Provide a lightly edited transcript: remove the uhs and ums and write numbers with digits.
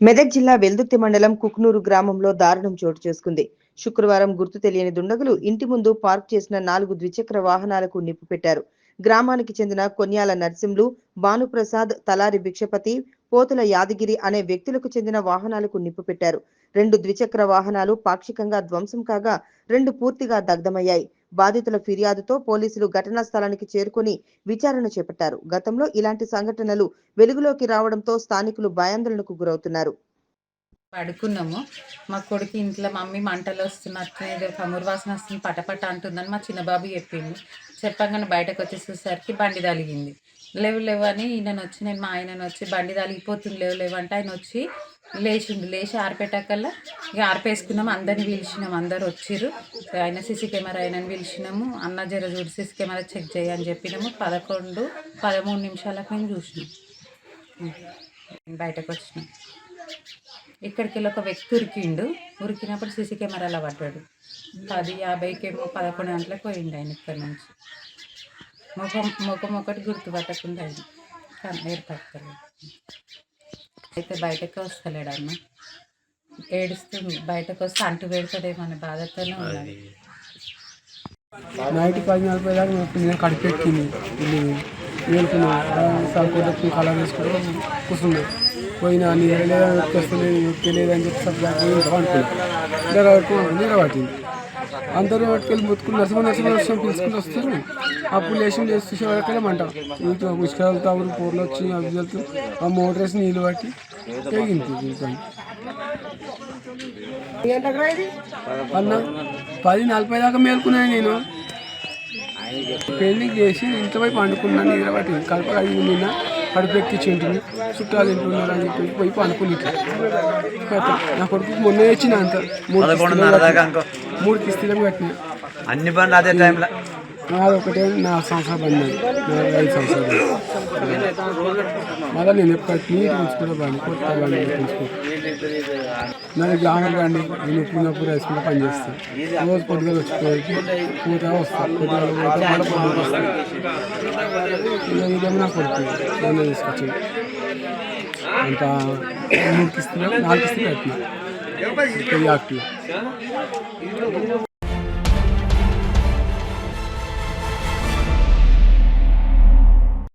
మెదక్ జిల్లా వెల్దుర్తి మండలం కుక్నూరు గ్రామంలో దారుణం చోటు చేసుకుంది. శుక్రవారం గుర్తు తెలియని దుండగులు ఇంటి ముందు పార్క్ చేసిన 4 ద్విచక్ర వాహనాలకు నిప్పు పెట్టారు. గ్రామానికి చెందిన కొన్యాల నర్సింలు, భానుప్రసాద్, తలారి భిక్షపతి, పోతుల యాదగిరి అనే వ్యక్తులకు చెందిన వాహనాలకు నిప్పు పెట్టారు. 2 ద్విచక్ర వాహనాలు పాక్షికంగా ధ్వంసం కాగా 2 పూర్తిగా దగ్ధమయ్యాయి. బాధితుల ఫిర్యాదుతో పోలీసులు ఘటనా స్థలానికి చేరుకుని విచారణ చేపట్టారు. గతంలో ఇలాంటి సంఘటనలు వెలుగులోకి రావడంతో స్థానికులు భయాందోళనకు గురవుతున్నారు. పడుకున్నాము. మా కొడుకు ఇంట్లో మమ్మీ మంటలు వస్తున్నట్టు ఏదో కమురు వాసన వస్తుంది, పటపట అంటుందని మా చిన్నబాబు చెప్పింది. చెప్పగానే బయటకు వచ్చి చూసేసరికి బండి తలిగింది. లేవు అని నేను మా ఆయనను వచ్చి బండి తలిగిపోతుంది లేవు అంటే ఆయన వచ్చి లేచి ఆరిపెట్టాకల్లా ఇక ఆరిపేసుకున్నాము. అందరిని పిలిచినాము, అందరు వచ్చిర్రు. ఆయన సీసీ కెమెరా ఆయనని పిలిచినాము. అన్న జర చూడు సీసీ కెమెరా చెక్ చేయని చెప్పినాము. 11-13 నిమిషాలకు మేము చూసినాం, బయటకు వచ్చినాం. ఇక్కడికి వెళ్ళి ఒక వ్యక్తి ఉరికినప్పుడు సీసీ కెమెరాలో పడ్డాడు. 10:50కేమో 11 గంటలకు పోయింది ఆయన ఇక్కడి నుంచి. ముఖం ఒకటి గుర్తుపట్టకుండా ఆయన కానీ ఏర్పడతలేదు. అయితే బయటకే వస్తలేడు అన్న, ఏడుస్తుంది. బయటకు వస్తే అంటు పెడతాడేమో బాధతోనే ఉన్నాడు. నైట్ 10:40 దాకా నేను కడిపెట్టింది వెళ్తున్నా సరిపోతే కళ వేసుకుంటూ కూర్చున్నా. పోయినా తెలియదని చెప్పి సబ్జెక్ట్ నిలబట్టింది. అందరూ పట్టుకెళ్ళి మొత్తుకుని నరసింహ పిలుచుకుంటూ వస్తారు. అప్పుడు లేచి చూసేవాళ్ళకెళ్ళి మంట ఇంట్లో ఉసుకెళ్తా తాగురు పూర్లు వచ్చి అవి వెళ్తూ ఆ మోటార్ వేసి నీళ్ళు పట్టి తెగింది. అన్న 10:40 దాకా మేలుకున్నాను. నేను పెళ్లి చేసి ఇంట్లో పోయి పండుకున్నాను. నిలబట్టి కడప కలిగి నిన్న కడుపెక్కించుంటుంది, చుట్టాలు ఇంటున్నారు అని చెప్పి పోయి పండుకుని నా కొడుకు మొన్న వచ్చిన అంత 3 కిస్తీలకు కట్టినా. అన్ని బండ్లు అదే టైంలో నాది ఒకటే 4 సంవత్సరాలు బండి, 5 సంవత్సరాలు. మళ్ళీ నేను ఎప్పుడు నీట్ ఉంచుకుంటే బండి, కొత్త బండి ఉంచుకో. నాది గ్లామర్ బండి, నేను ఉప్పున్నప్పుడు వేసుకుంటే పని చేస్తాను. రోజు పొద్దుగా వచ్చిపోయి పోతా వస్తాను. పొద్దుగా పోతే మళ్ళీ పొద్దుగా వస్తాను. ఇదేమో నా కొడుకు దాన్ని తీసుకొచ్చి అంత 3 కిస్తీలు 4 కిస్తీలు కట్టినా యాక్టివ్.